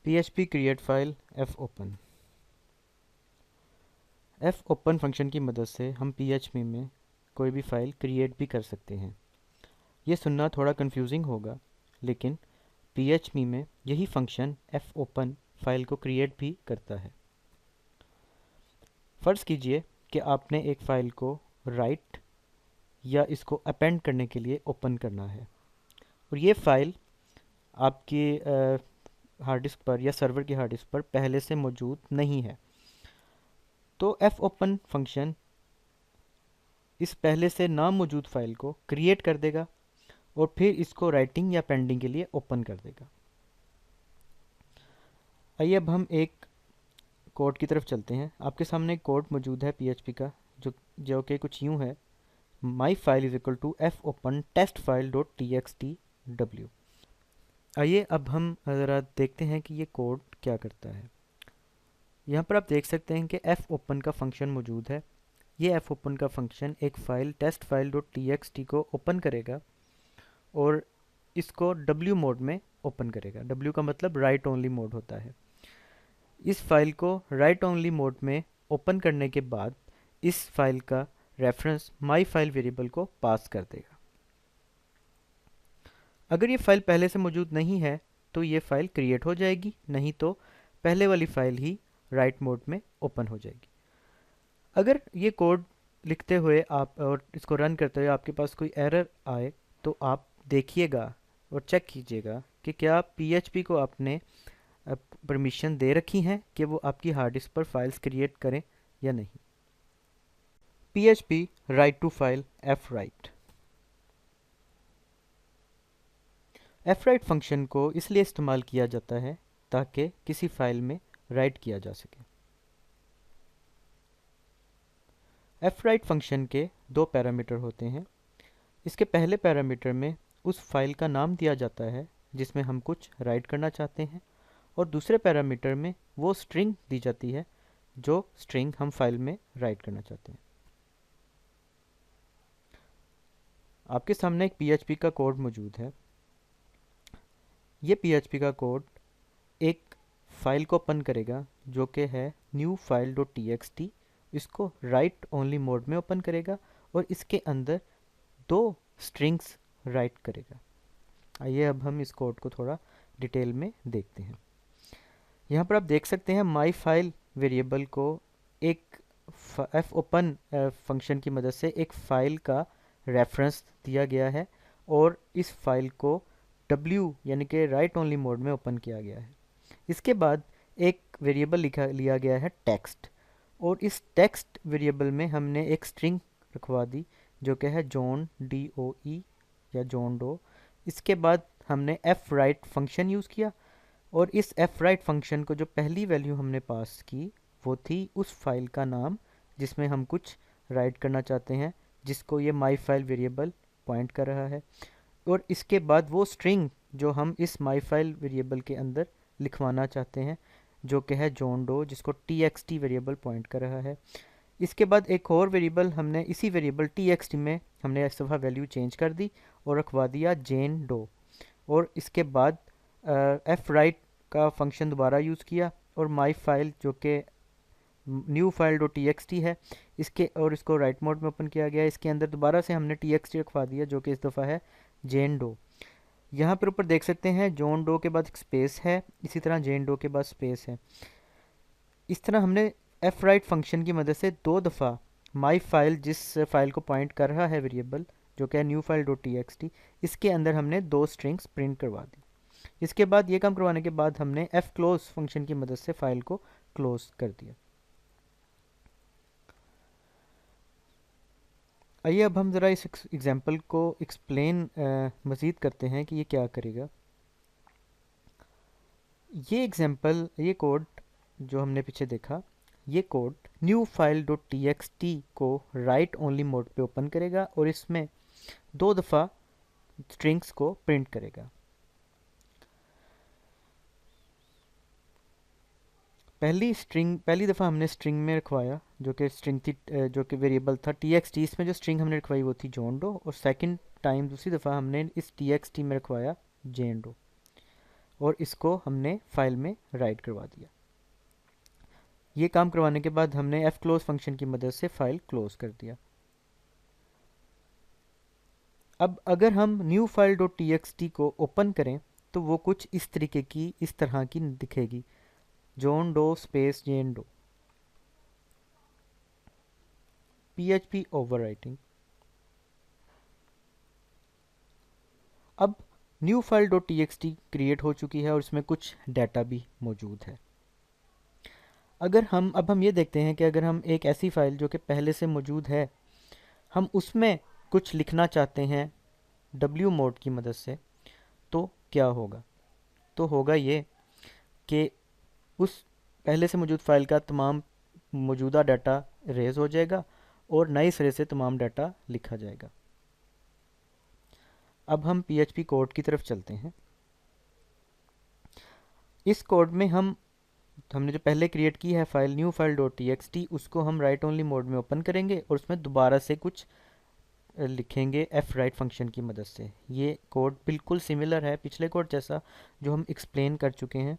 PHP create file fopen। fopen function की मदद से हम PHP में कोई भी फ़ाइल क्रिएट भी कर सकते हैं। ये सुनना थोड़ा कंफ्यूजिंग होगा, लेकिन PHP में यही फंक्शन fopen फाइल को क्रिएट भी करता है। फ़र्ज़ कीजिए कि आपने एक फ़ाइल को राइट या इसको अपेंड करने के लिए ओपन करना है और ये फ़ाइल आपकी हार्ड डिस्क पर या सर्वर की हार्ड डिस्क पर पहले से मौजूद नहीं है। तो fopen फंक्शन इस पहले से ना मौजूद फ़ाइल को क्रिएट कर देगा और फिर इसको राइटिंग या पेंडिंग के लिए ओपन कर देगा। आइए अब हम एक कोड की तरफ चलते हैं। आपके सामने एक कोड मौजूद है PHP का जो कि कुछ यूँ है, my file is equal to fopen test file dot txt w। आइए अब हम ज़रा देखते हैं कि ये कोड क्या करता है। यहाँ पर आप देख सकते हैं कि fopen का फंक्शन मौजूद है। ये fopen का फंक्शन एक file test file dot txt को ओपन करेगा और इसको W मोड में ओपन करेगा। W का मतलब राइट ओनली मोड होता है। इस फाइल को राइट ओनली मोड में ओपन करने के बाद इस फाइल का रेफरेंस माई फाइल वेरिएबल को पास कर देगा। अगर ये फाइल पहले से मौजूद नहीं है तो ये फाइल क्रिएट हो जाएगी, नहीं तो पहले वाली फाइल ही राइट मोड में ओपन हो जाएगी। अगर ये कोड लिखते हुए आप और इसको रन करते हुए आपके पास कोई एरर आए तो आप देखिएगा और चेक कीजिएगा कि क्या PHP को आपने परमिशन दे रखी हैं कि वो आपकी हार्ड डिस्क पर फाइल्स क्रिएट करें या नहीं। PHP write to file fwrite। fwrite फंक्शन को इसलिए इस्तेमाल किया जाता है ताकि किसी फाइल में राइट किया जा सके। fwrite फंक्शन के दो पैरामीटर होते हैं। इसके पहले पैरामीटर में उस फाइल का नाम दिया जाता है जिसमें हम कुछ राइट करना चाहते हैं और दूसरे पैरामीटर में वो स्ट्रिंग दी जाती है जो स्ट्रिंग हम फाइल में राइट करना चाहते हैं। आपके सामने एक PHP का कोड मौजूद है। ये PHP का कोड एक फ़ाइल को ओपन करेगा जो कि है न्यू फाइल डॉट txt। इसको राइट ओनली मोड में ओपन करेगा और इसके अंदर दो स्ट्रिंग्स राइट करेगा। आइए अब हम इस कोड को थोड़ा डिटेल में देखते हैं। यहाँ पर आप देख सकते हैं माई फाइल वेरिएबल को एक fopen फंक्शन की मदद से एक फ़ाइल का रेफरेंस दिया गया है और इस फाइल को W यानी कि राइट ओनली मोड में ओपन किया गया है। इसके बाद एक वेरिएबल लिया गया है टेक्स्ट और इस टेक्स्ट वेरिएबल में हमने एक स्ट्रिंग रखवा दी जो कि है जॉन DOE या जॉन डो। इसके बाद हमने fwrite फंक्शन यूज़ किया और इस fwrite फंक्शन को जो पहली वैल्यू हमने पास की वो थी उस फाइल का नाम जिसमें हम कुछ राइट करना चाहते हैं, जिसको ये माई फाइल वेरिएबल पॉइंट कर रहा है। और इसके बाद वो स्ट्रिंग जो हम इस माई फाइल वेरिएबल के अंदर लिखवाना चाहते हैं जो कि है जॉन डो, जिसको txt वेरिएबल पॉइंट कर रहा है। इसके बाद एक और वेरिएबल हमने इसी वेरिएबल txt में हमने इस दफ़ा वैल्यू चेंज कर दी और रखवा दिया जेन डो। और इसके बाद fwrite का फंक्शन दोबारा यूज़ किया और माई फाइल जो कि न्यू फाइल डॉट txt है इसको राइट मोड में ओपन किया गया। इसके अंदर दोबारा से हमने txt रखवा दिया जो कि इस दफ़ा है जेन डो। यहाँ पर ऊपर देख सकते हैं जॉन डो के बाद एक स्पेस है, इसी तरह जेन डो के बाद स्पेस है। इस तरह हमने fwrite फंक्शन की मदद से दो दफ़ा माई फाइल जिस फाइल को पॉइंट कर रहा है वेरिएबल जो कि है न्यू फाइल डॉट txt, इसके अंदर हमने दो स्ट्रिंग्स प्रिंट करवा दी। इसके बाद ये काम करवाने के बाद हमने fclose फंक्शन की मदद से फाइल को क्लोज कर दिया। आइए अब हम ज़रा इस एग्जांपल को एक्सप्लेन मज़ीद करते हैं कि ये क्या करेगा। ये कोड जो हमने पीछे देखा, ये code new file dot txt को राइट ओनली मोड पे ओपन करेगा और इसमें दो दफ़ा स्ट्रिंग्स को प्रिंट करेगा। पहली दफ़ा हमने स्ट्रिंग में रखवाया जो कि स्ट्रिंग थी जो कि वेरिएबल था txt। इसमें जो स्ट्रिंग हमने रखवाई वो थी जॉन डो और सेकंड टाइम दूसरी दफ़ा हमने इस txt में रखवाया जेन डो। और इसको हमने फाइल में राइट करवा दिया। ये काम करवाने के बाद हमने fclose फंक्शन की मदद से फाइल क्लोज कर दिया। अब अगर हम न्यू फाइल डॉट टी को ओपन करें तो वो कुछ इस तरह की दिखेगी, John Doe space Jane Doe PHP overwriting. अब new file dot T create हो चुकी है और इसमें कुछ डाटा भी मौजूद है। अब हम ये देखते हैं कि अगर हम एक ऐसी फाइल जो कि पहले से मौजूद है, हम उसमें कुछ लिखना चाहते हैं w मोड की मदद से, तो क्या होगा? तो होगा ये कि उस पहले से मौजूद फाइल का तमाम मौजूदा डाटा रेज हो जाएगा और नए सिरे से तमाम डाटा लिखा जाएगा। अब हम PHP कोड की तरफ चलते हैं। इस कोड में हमने जो पहले क्रिएट की है file new file dot T उसको हम राइट ओनली मोड में ओपन करेंगे और उसमें दोबारा से कुछ लिखेंगे fwrite फंक्शन की मदद से। ये कोड बिल्कुल सिमिलर है पिछले कोड जैसा जो हम एक्सप्लेन कर चुके हैं।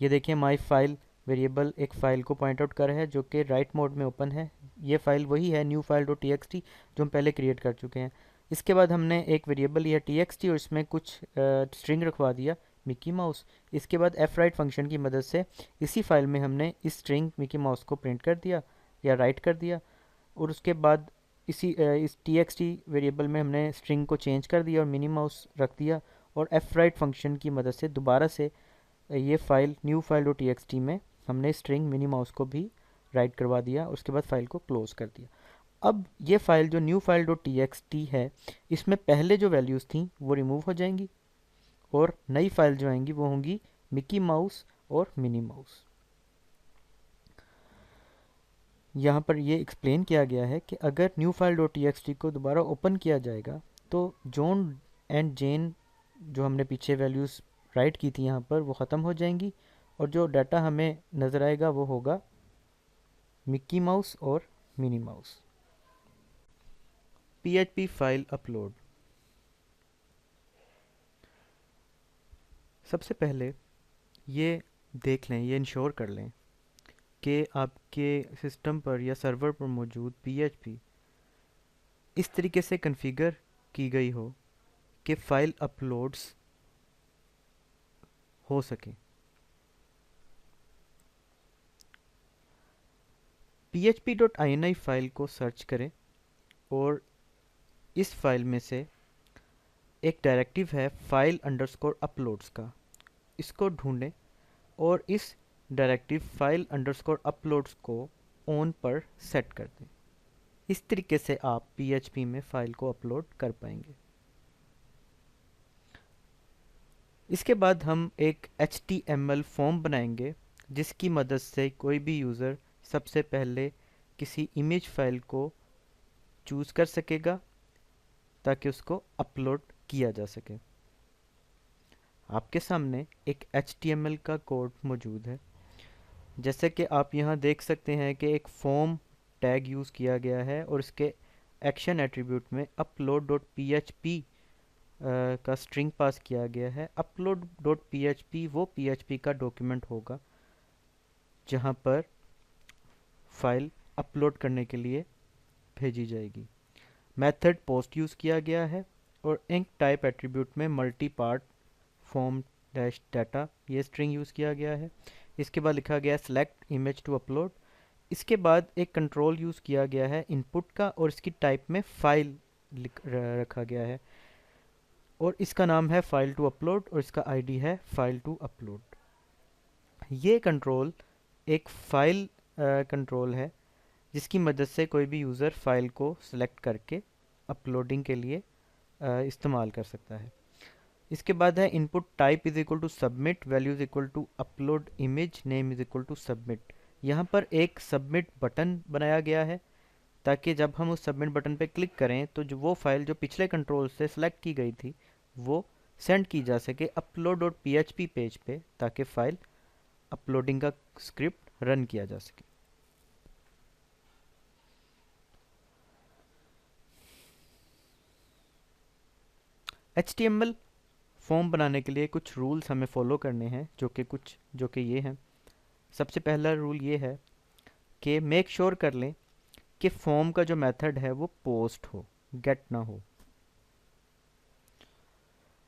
ये देखिए माई फाइल वेरिएबल एक फ़ाइल को पॉइंट आउट कर रहा है जो कि राइट मोड में ओपन है। ये फ़ाइल वही है न्यू फाइल डॉट टी जो हम पहले क्रिएट कर चुके हैं। इसके बाद हमने एक वेरिएबल लिया टी और इसमें कुछ स्ट्रिंग रखवा दिया मिकी माउस। इसके बाद fwrite फंक्शन की मदद से इसी फाइल में हमने इस स्ट्रिंग मिकी माउस को प्रिंट कर दिया या राइट कर दिया और उसके बाद इस टी वेरिएबल में हमने स्ट्रिंग को चेंज कर दिया और मिनी माउस रख दिया और fwrite फंक्शन की मदद से दोबारा से ये file new file dot T में हमने स्ट्रिंग मिनी माउस को भी राइट करवा दिया। उसके बाद फाइल को क्लोज कर दिया। अब ये फाइल जो न्यू फाइल डॉट टी है, इसमें पहले जो वैल्यूज़ थी वो रिमूव हो जाएंगी और नई फाइल जो आएंगी वो होंगी मिकी माउस और मिनी माउस। यहाँ पर ये एक्सप्लेन किया गया है कि अगर न्यू फाइल डॉट टी को दोबारा ओपन किया जाएगा तो जॉन एंड जेन जो हमने पीछे वैल्यूज़ राइट की थी यहाँ पर वो ख़त्म हो जाएंगी और जो डाटा हमें नज़र आएगा वो होगा मिक्की माउस और Minnie Mouse. PHP file upload. सबसे पहले ये देख लें, ये इंश्योर कर लें कि आपके सिस्टम पर या सर्वर पर मौजूद PHP इस तरीके से कॉन्फ़िगर की गई हो कि फ़ाइल अपलोड्स हो सके। php.ini फाइल को सर्च करें और इस फाइल में से एक डायरेक्टिव है फाइल अंडरस्कोर अपलोड्स का, इसको ढूंढें और इस डायरेक्टिव फाइल अंडरस्कोर अपलोड्स को ऑन पर सेट कर दें। इस तरीके से आप PHP में फ़ाइल को अपलोड कर पाएंगे। इसके बाद हम एक HTML फॉर्म बनाएंगे जिसकी मदद से कोई भी यूज़र सबसे पहले किसी इमेज फाइल को चूज़ कर सकेगा ताकि उसको अपलोड किया जा सके। आपके सामने एक HTML का कोड मौजूद है। जैसे कि आप यहाँ देख सकते हैं कि एक फॉर्म टैग यूज़ किया गया है और इसके एक्शन एट्रीब्यूट में upload.php का स्ट्रिंग पास किया गया है। upload.php वो PHP का डॉक्यूमेंट होगा जहाँ पर फाइल अपलोड करने के लिए भेजी जाएगी। मेथड पोस्ट यूज़ किया गया है और इंक टाइप एट्रीब्यूट में multi part form dash data ये स्ट्रिंग यूज़ किया गया है। इसके बाद लिखा गया सेलेक्ट इमेज टू अपलोड। इसके बाद एक कंट्रोल यूज़ किया गया है इनपुट का और इसकी टाइप में फाइल रखा गया है और इसका नाम है फाइल टू अपलोड और इसका आईडी है फाइल टू अपलोड। ये कंट्रोल एक फाइल कंट्रोल है जिसकी मदद से कोई भी यूज़र फाइल को सिलेक्ट करके अपलोडिंग के लिए इस्तेमाल कर सकता है। इसके बाद है input type is equal to submit, value is equal to upload image, name is equal to submit. यहाँ पर एक सबमिट बटन बनाया गया है ताकि जब हम उस सबमिट बटन पे क्लिक करें तो जो वो फाइल जो पिछले कंट्रोल से सिलेक्ट की गई थी वो सेंड की जा सके upload.php पेज पे ताकि फ़ाइल अपलोडिंग का स्क्रिप्ट रन किया जा सके। HTML फॉर्म बनाने के लिए कुछ रूल्स हमें फॉलो करने हैं, जो कि ये हैं। सबसे पहला रूल ये है कि मेक श्योर कर लें कि फॉर्म का जो मेथड है वो पोस्ट हो, गेट ना हो।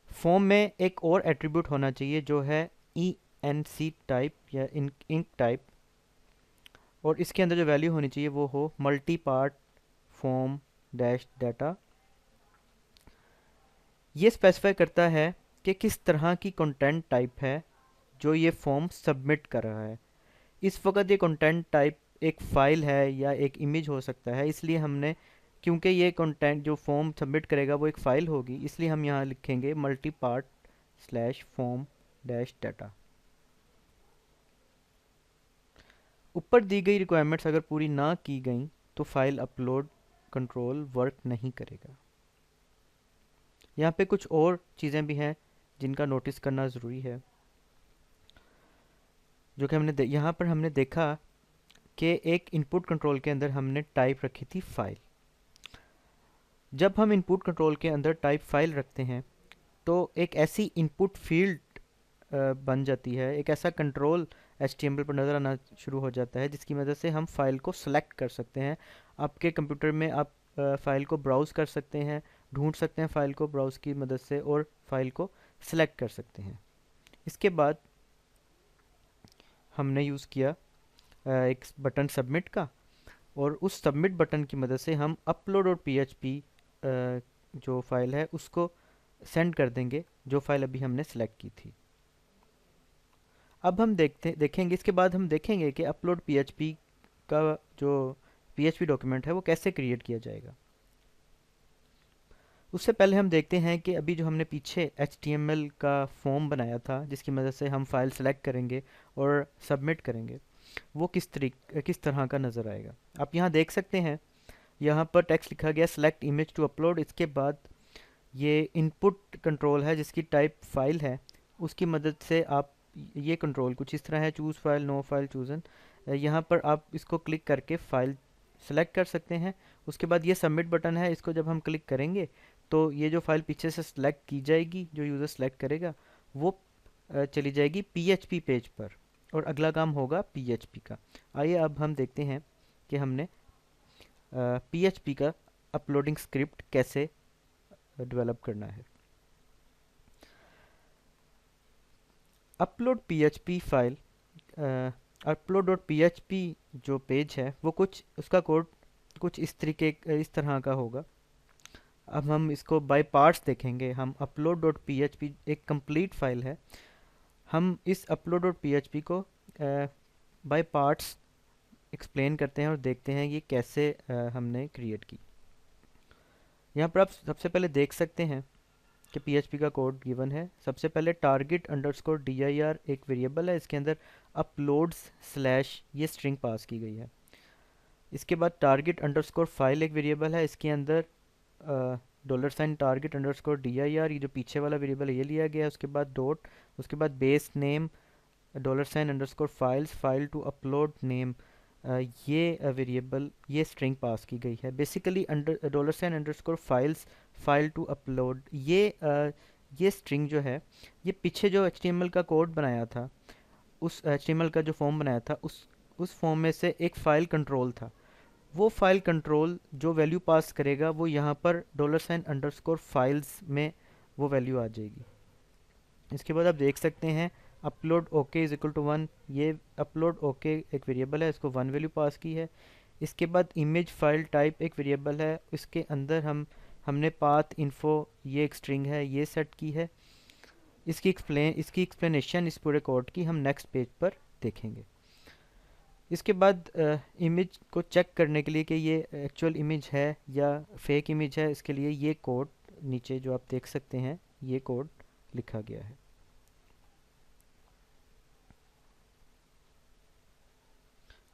फॉर्म में एक और एट्रीब्यूट होना चाहिए जो है ENC टाइप या इंक टाइप, और इसके अंदर जो वैल्यू होनी चाहिए वो हो multi part form dash data. ये स्पेसिफाई करता है कि किस तरह की कंटेंट टाइप है जो ये फॉर्म सबमिट कर रहा है। इस वक्त ये कंटेंट टाइप एक फाइल है या एक इमेज हो सकता है, इसलिए हमने, क्योंकि ये कंटेंट जो फॉर्म सबमिट करेगा वो एक फ़ाइल होगी, इसलिए हम यहाँ लिखेंगे multi part slash form dash data. ऊपर दी गई रिक्वायरमेंट्स अगर पूरी ना की गई तो फाइल अपलोड कंट्रोल वर्क नहीं करेगा। यहाँ पे कुछ और चीज़ें भी हैं जिनका नोटिस करना ज़रूरी है, जो कि यहाँ पर हमने देखा कि एक इनपुट कंट्रोल के अंदर हमने टाइप रखी थी फाइल। जब हम इनपुट कंट्रोल के अंदर टाइप फाइल रखते हैं तो एक ऐसी इनपुट फील्ड बन जाती है, एक ऐसा कंट्रोल HTML पर नज़र आना शुरू हो जाता है जिसकी मदद से हम फाइल को सेलेक्ट कर सकते हैं। आपके कंप्यूटर में आप फाइल को ब्राउज़ कर सकते हैं, ढूंढ सकते हैं फाइल को ब्राउज़ की मदद से, और फाइल को सेलेक्ट कर सकते हैं। इसके बाद हमने यूज़ किया एक बटन सबमिट का, और उस सबमिट बटन की मदद से हम अपलोड और PHP जो फाइल है उसको सेंड कर देंगे, जो फाइल अभी हमने सेलेक्ट की थी। अब हम देखेंगे, इसके बाद हम देखेंगे कि अपलोड PHP का जो PHP डॉक्यूमेंट है वो कैसे क्रिएट किया जाएगा। उससे पहले हम देखते हैं कि अभी जो हमने पीछे HTML का फॉर्म बनाया था जिसकी मदद से हम फाइल सेलेक्ट करेंगे और सबमिट करेंगे, वो किस तरह का नज़र आएगा। आप यहाँ देख सकते हैं, यहाँ पर टेक्स्ट लिखा गया सेलेक्ट इमेज टू अपलोड। इसके बाद ये इनपुट कंट्रोल है जिसकी टाइप फाइल है, उसकी मदद से आप, ये कंट्रोल कुछ इस तरह है, choose file, no file chosen. यहाँ पर आप इसको क्लिक करके फाइल सेलेक्ट कर सकते हैं। उसके बाद ये सबमिट बटन है, इसको जब हम क्लिक करेंगे तो ये जो फाइल पीछे से सेलेक्ट की जाएगी, जो यूज़र सेलेक्ट करेगा वो चली जाएगी PHP पेज पर, और अगला काम होगा PHP का। आइए अब हम देखते हैं कि हमने PHP का अपलोडिंग स्क्रिप्ट कैसे डेवलप करना है। Upload PHP file, upload dot PHP जो पेज है वो कुछ, उसका कोड कुछ इस तरह का होगा। अब हम इसको बाय पार्ट्स देखेंगे। हम अपलोड डॉट PHP एक कंप्लीट फाइल है, हम इस अपलोड डॉट PHP को बाय पार्ट्स एक्सप्लेन करते हैं और देखते हैं ये कैसे हमने क्रिएट की। यहाँ पर आप सबसे पहले देख सकते हैं कि PHP का कोड गिवन है। सबसे पहले टारगेट अंडरस्कोर dir एक वेरिएबल है, इसके अंदर अपलोड्स स्लैश ये स्ट्रिंग पास की गई है। इसके बाद टारगेट अंडरस्कोर फाइल एक वेरिएबल है, इसके अंदर $ टारगेट अंडरस्कोर dir, ये जो पीछे वाला वेरिएबल है ये लिया गया है। उसके बाद डॉट, उसके बाद base name $ underscore files file to upload name, ये वेरिएबल, ये स्ट्रिंग पास की गई है। Basically $ underscore files file to upload, ये स्ट्रिंग जो है, ये पीछे जो HTML का कोड बनाया था, उस HTML का जो फॉर्म बनाया था, उस फॉर्म में से एक फ़ाइल कंट्रोल था। वो फाइल कंट्रोल जो वैल्यू पास करेगा वो यहाँ पर $ अंडरस्कोर फाइल्स में वो वैल्यू आ जाएगी। इसके बाद आप देख सकते हैं upload okay is equal to 1, ये अपलोड ओके एक वेरिएबल है, इसको 1 वैल्यू पास की है। इसके बाद इमेज फाइल टाइप एक वेरिएबल है, इसके अंदर हमने पाथ इन्फो, ये एक स्ट्रिंग है, ये सेट की है। इसकी एक्सप्लेनेशन इस पूरे कोड की हम नेक्स्ट पेज पर देखेंगे। इसके बाद इमेज को चेक करने के लिए कि ये एक्चुअल इमेज है या फेक इमेज है, इसके लिए ये कोड नीचे जो आप देख सकते हैं, ये कोड लिखा गया है।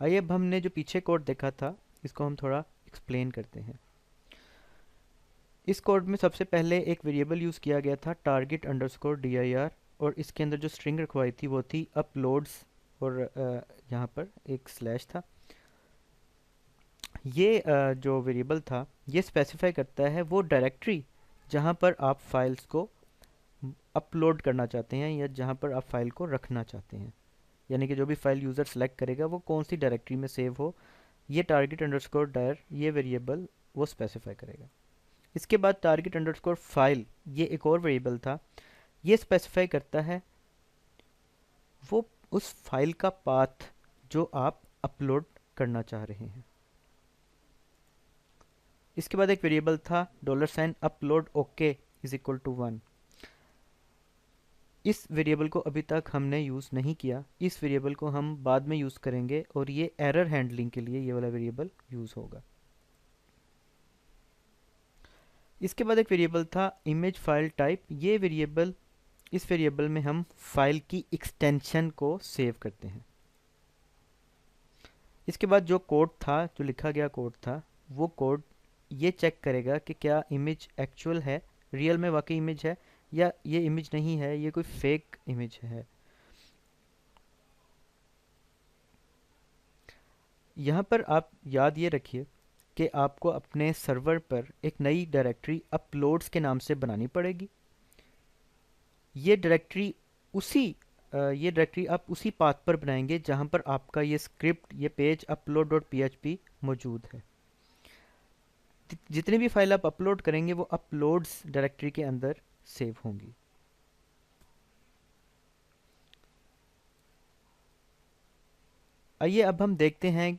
आइए अब हमने जो पीछे कोड देखा था इसको हम थोड़ा एक्सप्लेन करते हैं। इस कोड में सबसे पहले एक वेरिएबल यूज़ किया गया था टारगेट अंडरस्कोर dir, और इसके अंदर जो स्ट्रिंग रखवाई थी वो थी अपलोड्स, और यहाँ पर एक स्लैश था। ये जो वेरिएबल था ये स्पेसिफाई करता है वो डायरेक्टरी जहाँ पर आप फाइल्स को अपलोड करना चाहते हैं या जहाँ पर आप फाइल को रखना चाहते हैं, यानी कि जो भी फाइल यूज़र सेलेक्ट करेगा वो कौन सी डायरेक्टरी में सेव हो, ये टारगेट अंडरस्कोर डायर ये वेरिएबल वो स्पेसिफाई करेगा। इसके बाद टारगेट अंडरस्कोर फाइल, ये एक और वेरिएबल था, ये स्पेसिफाई करता है वो उस फाइल का पाथ जो आप अपलोड करना चाह रहे हैं। इसके बाद एक वेरिएबल था $, upload okay is equal to 1। इस वेरिएबल को अभी तक हमने यूज़ नहीं किया, इस वेरिएबल को हम बाद में यूज़ करेंगे और ये एरर हैंडलिंग के लिए ये वाला वेरिएबल यूज़ होगा। इसके बाद एक वेरिएबल था इमेज फाइल टाइप, ये वेरिएबल, इस वेरिएबल में हम फाइल की एक्सटेंशन को सेव करते हैं। इसके बाद जो कोड था, जो लिखा गया कोड था, वो कोड ये चेक करेगा कि क्या इमेज एक्चुअल है, रियल में वाकई इमेज है, या ये इमेज नहीं है, ये कोई फेक इमेज है। यहाँ पर आप याद ये रखिए कि आपको अपने सर्वर पर एक नई डायरेक्टरी अपलोड्स के नाम से बनानी पड़ेगी। ये डायरेक्टरी ये डायरेक्टरी आप उसी पाथ पर बनाएंगे जहाँ पर आपका ये स्क्रिप्ट, ये पेज upload.php मौजूद है। जितनी भी फाइल आप अपलोड करेंगे वो अपलोड्स डायरेक्टरी के अंदर सेव होंगी। आइए अब हम देखते हैं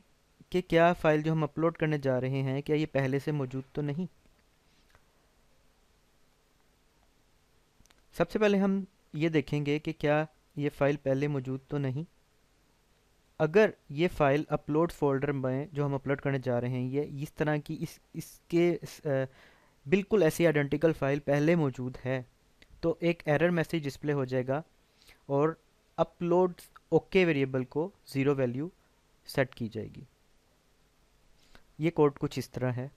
कि क्या फ़ाइल जो हम अपलोड करने जा रहे हैं क्या ये पहले से मौजूद तो नहीं। सबसे पहले हम ये देखेंगे कि क्या ये फ़ाइल पहले मौजूद तो नहीं। अगर ये फ़ाइल अपलोड फोल्डर में जो हम अपलोड करने जा रहे हैं ये इस तरह की बिल्कुल ऐसी आइडेंटिकल फ़ाइल पहले मौजूद है, तो एक एरर मैसेज डिस्प्ले हो जाएगा और अपलोड ओके वेरिएबल को 0 वैल्यू सेट की जाएगी। ये कोड कुछ इस तरह है,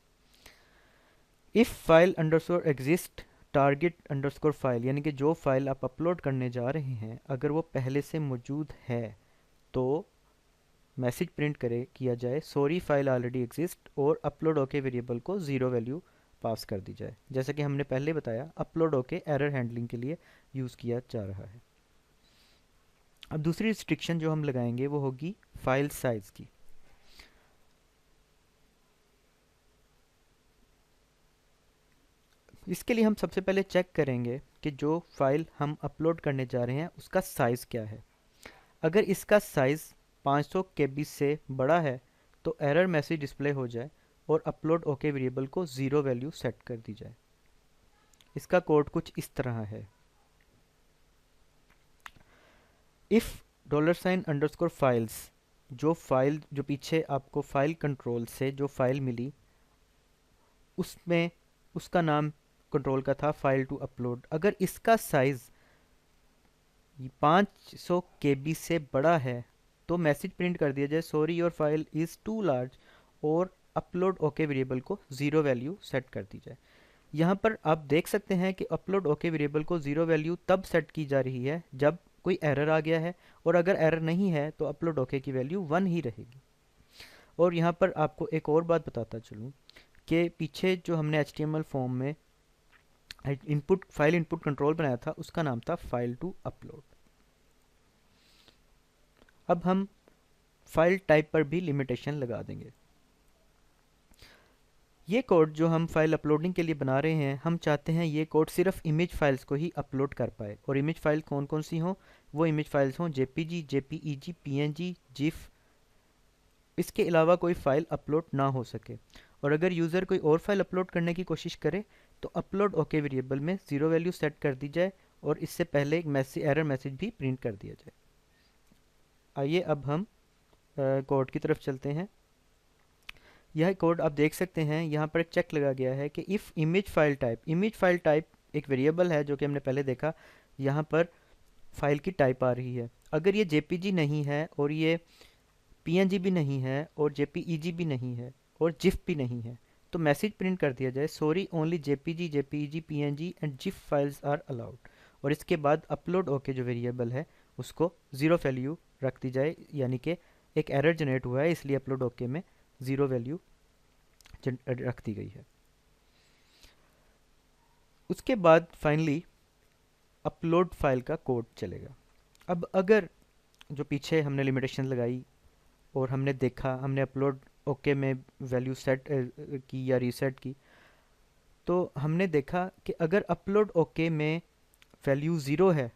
if file underscore exist target underscore file, यानी कि जो फाइल आप अपलोड करने जा रहे हैं अगर वो पहले से मौजूद है तो मैसेज प्रिंट किया जाए सॉरी फाइल ऑलरेडी एग्जिस्ट, और अपलोड ओके वेरिएबल को 0 वैल्यू पास कर दी जाए। जैसा कि हमने पहले बताया अपलोड ओके एरर हैंडलिंग के लिए यूज़ किया जा रहा है। अब दूसरी रिस्ट्रिक्शन जो हम लगाएंगे वो होगी फाइल साइज़ की। इसके लिए हम सबसे पहले चेक करेंगे कि जो फाइल हम अपलोड करने जा रहे हैं उसका साइज़ क्या है। अगर इसका साइज़ 500 KB से बड़ा है तो एरर मैसेज डिस्प्ले हो जाए और अपलोड ओके वेरिएबल को 0 वैल्यू सेट कर दी जाए। इसका कोड कुछ इस तरह है, इफ़ $_ फाइल्स, जो पीछे आपको फाइल कंट्रोल से जो फाइल मिली उसमें उसका नाम कंट्रोल का था फाइल टू अपलोड, अगर इसका साइज़ 500 KB से बड़ा है तो मैसेज प्रिंट कर दिया जाए sorry your file is too large, और अपलोड ओके वेरिएबल को 0 वैल्यू सेट कर दी जाए। यहाँ पर आप देख सकते हैं कि अपलोड ओके वेरिएबल को 0 वैल्यू तब सेट की जा रही है जब कोई एरर आ गया है, और अगर एरर नहीं है तो अपलोड ओके की वैल्यू 1 ही रहेगी। और यहाँ पर आपको एक और बात बताता चलूँ कि पीछे जो हमने HTML फॉर्म में फाइल इनपुट कंट्रोल बनाया था उसका नाम था फाइल टू अपलोड। अब हम फाइल टाइप पर भी लिमिटेशन लगा देंगे। ये कोड जो हम फाइल अपलोडिंग के लिए बना रहे हैं, हम चाहते हैं ये कोड सिर्फ इमेज फाइल्स को ही अपलोड कर पाए, और इमेज फाइल कौन कौन सी हों, वो इमेज फाइल्स हों JPG, JPEG, PNG, GIF। इसके अलावा कोई फ़ाइल अपलोड ना हो सके, और अगर यूज़र कोई और फाइल अपलोड करने की कोशिश करे तो अपलोड ओके वेरिएबल में 0 वैल्यू सेट कर दी जाए और इससे पहले एक एरर मैसेज भी प्रिंट कर दिया जाए। आइए अब हम कोड की तरफ चलते हैं। यह कोड आप देख सकते हैं, यहाँ पर एक चेक लगा गया है कि इफ़ इमेज फाइल टाइप एक वेरिएबल है जो कि हमने पहले देखा, यहाँ पर फाइल की टाइप आ रही है। अगर ये JPG नहीं है और ये PNG भी नहीं है और JPEG भी नहीं है और GIF भी नहीं है तो मैसेज प्रिंट कर दिया जाए sorry only JPG, JPEG, PNG and GIF files are allowed, और इसके बाद अपलोड ओके जो वेरिएबल है उसको 0 वैल्यू रख दी जाए, यानी कि एक एरर जनरेट हुआ है इसलिए अपलोड ओके में 0 वैल्यू रख दी गई है। उसके बाद फाइनली अपलोड फाइल का कोड चलेगा। अब अगर जो पीछे हमने लिमिटेशन लगाई और हमने देखा, हमने अपलोड ओके में वैल्यू सेट की या रीसेट की, तो हमने देखा कि अगर अपलोड ओके में वैल्यू ज़ीरो है,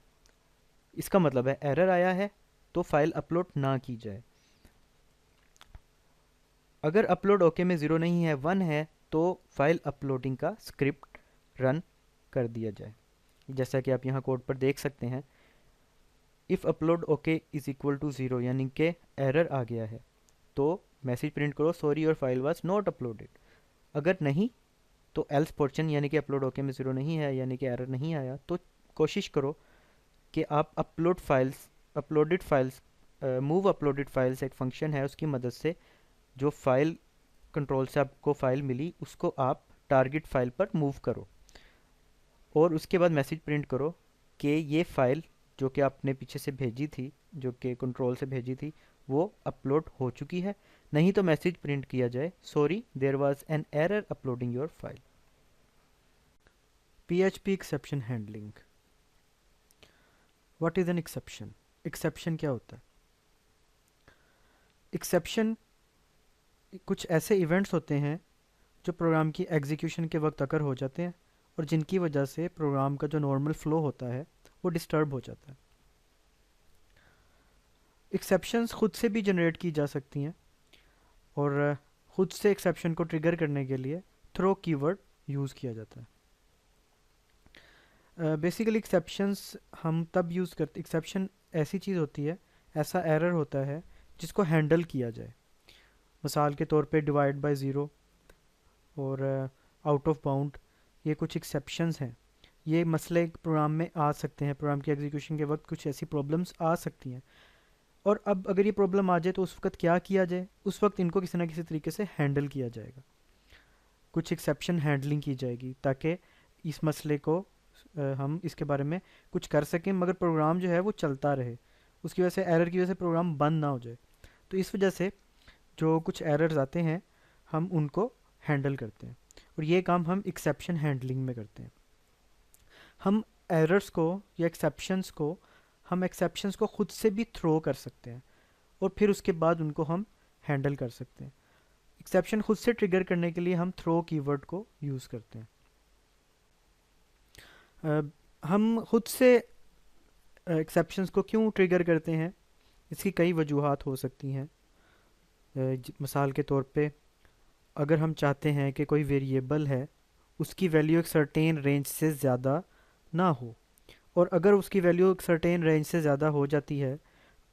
इसका मतलब है एरर आया है, तो फाइल अपलोड ना की जाए। अगर अपलोड ओके में ज़ीरो नहीं है, वन है, तो फाइल अपलोडिंग का स्क्रिप्ट रन कर दिया जाए। जैसा कि आप यहाँ कोड पर देख सकते हैं, if upload okay is equal to zero, यानी कि एरर आ गया है, तो मैसेज प्रिंट करो sorry your file was not uploaded. अगर नहीं, तो एल्स पोर्शन यानी कि अपलोड ओके में ज़ीरो नहीं है, यानी कि एरर नहीं आया, तो कोशिश करो कि आप uploaded files move uploaded files एक फंक्शन है, उसकी मदद से जो फाइल कंट्रोल से आपको फाइल मिली उसको आप टारगेट फाइल पर मूव करो, और उसके बाद मैसेज प्रिंट करो कि ये फाइल जो कि आपने पीछे से भेजी थी, जो कि कंट्रोल से भेजी थी, वो अपलोड हो चुकी है। नहीं तो मैसेज प्रिंट किया जाए sorry there was an error uploading your file. PHP exception handling. What is an exception? Exception क्या होता है? एक्सेप्शन कुछ ऐसे इवेंट्स होते हैं जो प्रोग्राम की एग्जीक्यूशन के वक्त अकर हो जाते हैं और जिनकी वजह से प्रोग्राम का जो नॉर्मल फ्लो होता है वो डिस्टर्ब हो जाता है। एक्सेप्शंस खुद से भी जनरेट की जा सकती हैं, और खुद से एक्सेप्शन को ट्रिगर करने के लिए थ्रो कीवर्ड यूज़ किया जाता है। बेसिकली एक्सेप्शंस हम तब यूज़ करते, एक्सेप्शन ऐसी चीज़ होती है, ऐसा एरर होता है जिसको हैंडल किया जाए। मिसाल के तौर पे डिवाइड बाय ज़ीरो और आउट ऑफ बाउंड, ये कुछ एक्सेप्शंस हैं। ये मसले प्रोग्राम में आ सकते हैं, प्रोग्राम की एग्जीक्यूशन के वक्त कुछ ऐसी प्रॉब्लम्स आ सकती हैं, और अब अगर ये प्रॉब्लम आ जाए तो उस वक्त क्या किया जाए? उस वक्त इनको किसी ना किसी तरीके से हैंडल किया जाएगा, कुछ एक्सेप्शन हैंडलिंग की जाएगी ताकि इस मसले को हम इसके बारे में कुछ कर सकें, मगर प्रोग्राम जो है वो चलता रहे, उसकी वजह से एरर की वजह से प्रोग्राम बंद ना हो जाए। तो इस वजह से जो कुछ एरर्स आते हैं हम उनको हैंडल करते हैं, और ये काम हम एक्सेप्शन हैंडलिंग में करते हैं। हम एरर्स को या एक्सेप्शंस को खुद से भी थ्रो कर सकते हैं, और फिर उसके बाद उनको हम हैंडल कर सकते हैं। एक्सेप्शन खुद से ट्रिगर करने के लिए हम थ्रो कीवर्ड को यूज़ करते हैं। हम खुद से एक्सेप्शंस को क्यों ट्रिगर करते हैं? इसकी कई वजूहात हो सकती हैं। मिसाल के तौर पे, अगर हम चाहते हैं कि कोई वेरिएबल है उसकी वैल्यू एक सर्टेन रेंज से ज़्यादा ना हो, और अगर उसकी वैल्यू एक सर्टेन रेंज से ज़्यादा हो जाती है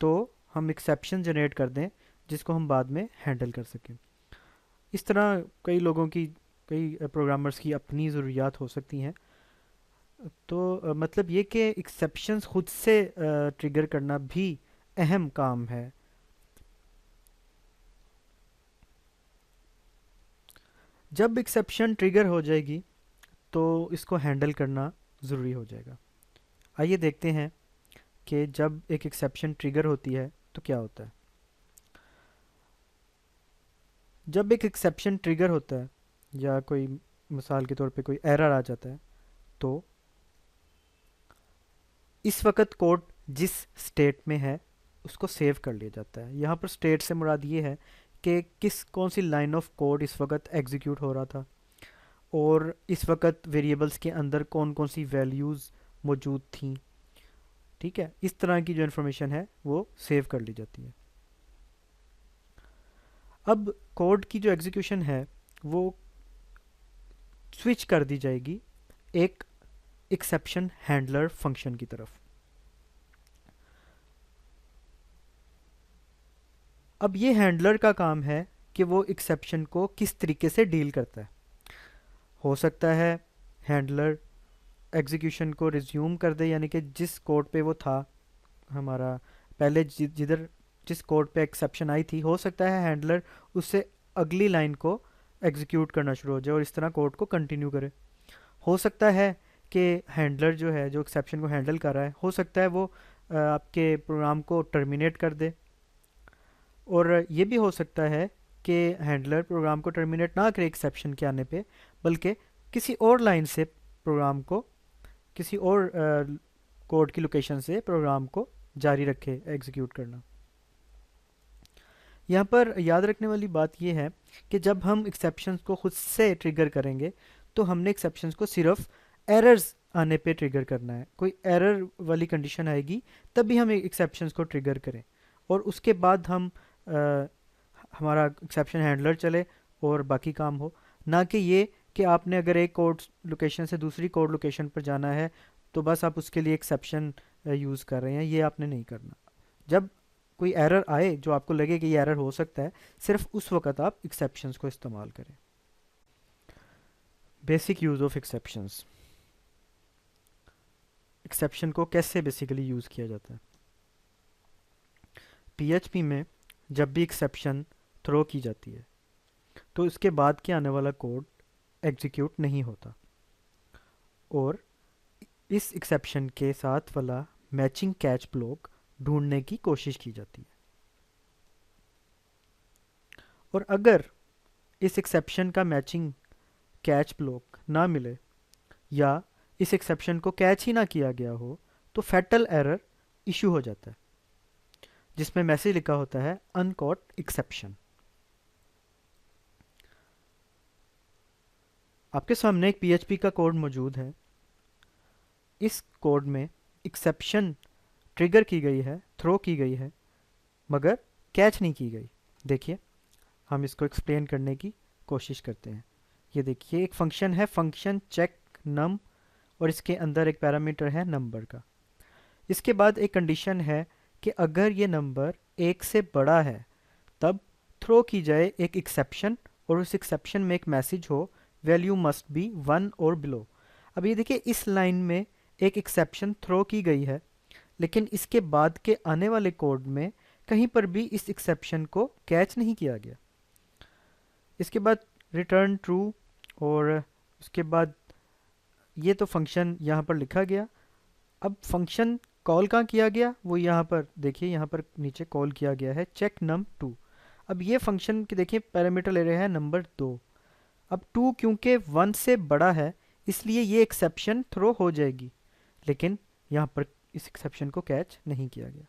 तो हम एक्सेप्शन जनरेट कर दें जिसको हम बाद में हैंडल कर सकें। इस तरह कई लोगों की, कई प्रोग्रामर्स की अपनी ज़रूरियात हो सकती हैं। तो मतलब ये कि एक्सेप्शंस खुद से ट्रिगर करना भी अहम काम है। जब एक्सेप्शन ट्रिगर हो जाएगी तो इसको हैंडल करना ज़रूरी हो जाएगा। आइए देखते हैं कि जब एक एक्सेप्शन ट्रिगर होती है तो क्या होता है। जब एक एक्सेप्शन ट्रिगर होता है या कोई मिसाल के तौर पे कोई एरर आ जाता है, तो इस वक्त कोड जिस स्टेट में है उसको सेव कर लिया जाता है। यहाँ पर स्टेट से मुराद ये है कि कौन सी लाइन ऑफ कोड इस वक्त एग्जीक्यूट हो रहा था, और इस वक्त वेरिएबल्स के अंदर कौन कौन सी वैल्यूज़ मौजूद थी। ठीक है, इस तरह की जो इन्फॉर्मेशन है वो सेव कर ली जाती है। अब कोड की जो एग्जीक्यूशन है वो स्विच कर दी जाएगी एक एक्सेप्शन हैंडलर फंक्शन की तरफ। अब ये हैंडलर का काम है कि वो एक्सेप्शन को किस तरीके से डील करता है। हो सकता है हैंडलर एग्जीक्यूशन को रिज्यूम कर दे, यानी कि जिस कोड पे वो था हमारा पहले, जिधर जिस कोड पे एक्सेप्शन आई थी, हो सकता है हैंडलर उससे अगली लाइन को एग्जीक्यूट करना शुरू हो जाए और इस तरह कोड को कंटिन्यू करे। हो सकता है कि हैंडलर जो है, जो एक्सेप्शन को हैंडल कर रहा है, हो सकता है वो आपके प्रोग्राम को टर्मिनेट कर दे, और ये भी हो सकता है कि हैंडलर प्रोग्राम को टर्मिनेट ना करे एक्सेप्शन के आने पे, बल्कि किसी और लाइन से प्रोग्राम को, किसी और कोड की लोकेशन से प्रोग्राम को जारी रखे एग्जीक्यूट करना। यहाँ पर याद रखने वाली बात यह है कि जब हम एक्सेप्शंस को खुद से ट्रिगर करेंगे तो हमने एक्सेप्शंस को सिर्फ एरर्स आने पे ट्रिगर करना है। कोई एरर वाली कंडीशन आएगी तभी हम एक्सेप्शंस को ट्रिगर करें, और उसके बाद हम हमारा एक्सेप्शन हैंडलर चले और बाकी काम हो। ना कि ये कि आपने अगर एक कोड लोकेशन से दूसरी कोड लोकेशन पर जाना है तो बस आप उसके लिए एक्सेप्शन यूज़ कर रहे हैं, ये आपने नहीं करना। जब कोई एरर आए जो आपको लगे कि ये एरर हो सकता है, सिर्फ उस वक्त आप एक्सेप्शंस को इस्तेमाल करें। Basic use of exceptions. Exception को कैसे बेसिकली यूज़ किया जाता है? पीएचपी में जब भी एक्सेप्शन थ्रो की जाती है तो इसके बाद के आने वाला कोड एग्जीक्यूट नहीं होता, और इस एक्सेप्शन के साथ वाला मैचिंग कैच ब्लॉक ढूंढने की कोशिश की जाती है। और अगर इस एक्सेप्शन का मैचिंग कैच ब्लॉक ना मिले या इस एक्सेप्शन को कैच ही ना किया गया हो तो फैटल एरर इशू हो जाता है, जिसमें मैसेज लिखा होता है अनकॉट एक्सेप्शन। आपके सामने एक पीएचपी का कोड मौजूद है। इस कोड में एक्सेप्शन ट्रिगर की गई है, थ्रो की गई है, मगर कैच नहीं की गई। देखिए, हम इसको एक्सप्लेन करने की कोशिश करते हैं। ये देखिए, एक फंक्शन है, फंक्शन चेक नम, और इसके अंदर एक पैरामीटर है नंबर का। इसके बाद एक कंडीशन है कि अगर ये नंबर एक से बड़ा है तब थ्रो की जाए एक एक्सेप्शन, और उस एक्सेप्शन में एक मैसेज हो वैल्यू मस्ट बी 1 और बिलो। अब ये देखिए, इस लाइन में एक एक्सेप्शन थ्रो की गई है, लेकिन इसके बाद के आने वाले कोड में कहीं पर भी इस एक्सेप्शन को कैच नहीं किया गया। इसके बाद रिटर्न ट्रू, और उसके बाद ये तो फंक्शन यहाँ पर लिखा गया। अब फंक्शन कॉल कहाँ किया गया, वो यहाँ पर देखिए, यहाँ पर नीचे कॉल किया गया है चेक नम 2। अब ये फंक्शन के देखिए पैरामीटर ले रहे हैं नंबर 2। अब 2 क्योंकि 1 से बड़ा है इसलिए ये एक्सेप्शन थ्रो हो जाएगी, लेकिन यहाँ पर इस एक्सेप्शन को कैच नहीं किया गया।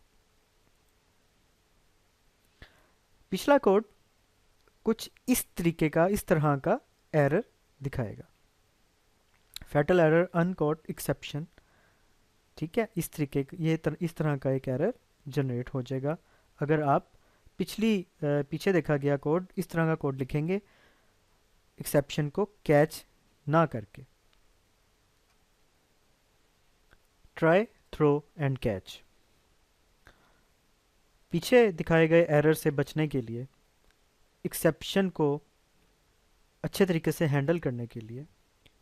पिछला कोड कुछ इस तरीके का, इस तरह का एरर दिखाएगा, फैटल एरर अनकॉट एक्सेप्शन। ठीक है, इस तरीके इस तरह का एक एरर जनरेट हो जाएगा अगर आप पीछे देखा गया कोड, इस तरह का कोड लिखेंगे एक्सेप्शन को कैच ना करके। Try, throw and catch. पीछे दिखाए गए एरर से बचने के लिए, एक्सेप्शन को अच्छे तरीके से हैंडल करने के लिए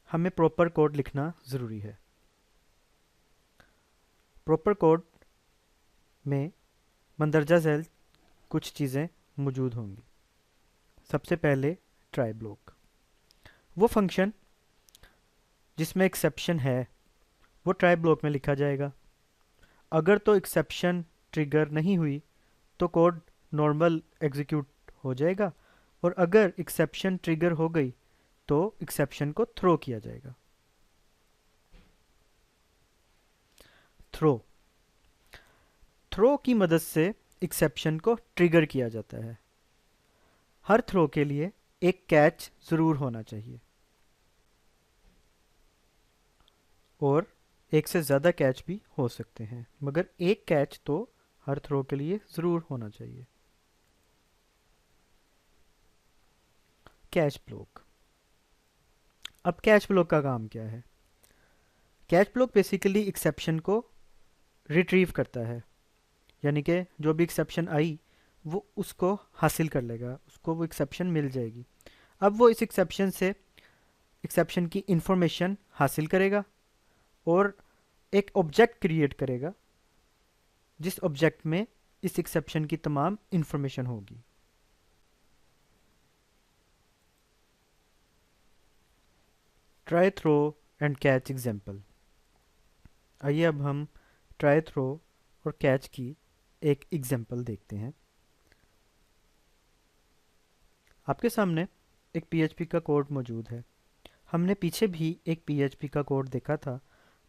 हमें प्रॉपर कोड लिखना ज़रूरी है। प्रॉपर कोड में मंदरजा झैल कुछ चीज़ें मौजूद होंगी। सबसे पहले ट्राई ब्लॉक, वो फंक्शन जिसमें एक्सेप्शन है वो ट्राई ब्लॉक में लिखा जाएगा। अगर तो एक्सेप्शन ट्रिगर नहीं हुई तो कोड नॉर्मल एग्जीक्यूट हो जाएगा, और अगर एक्सेप्शन ट्रिगर हो गई तो एक्सेप्शन को थ्रो किया जाएगा। थ्रो, थ्रो की मदद से एक्सेप्शन को ट्रिगर किया जाता है। हर थ्रो के लिए एक कैच ज़रूर होना चाहिए, और एक से ज़्यादा कैच भी हो सकते हैं, मगर एक कैच तो हर थ्रो के लिए ज़रूर होना चाहिए। Catch block. अब कैच ब्लॉक का काम क्या है? कैच ब्लॉक बेसिकली एक्सेप्शन को रिट्रीव करता है, यानी कि जो भी एक्सेप्शन आई वो उसको हासिल कर लेगा, उसको वो एक्सेप्शन मिल जाएगी। अब वो इस एक्सेप्शन से एक्सेप्शन की इंफॉर्मेशन हासिल करेगा और एक ऑब्जेक्ट क्रिएट करेगा जिस ऑब्जेक्ट में इस एक्सेप्शन की तमाम इंफॉर्मेशन होगी। Try, throw and catch example. आइए अब हम ट्राई, थ्रो और कैच की एक एग्जाम्पल देखते हैं। आपके सामने एक पीएचपी का कोड मौजूद है। हमने पीछे भी एक पीएचपी का कोड देखा था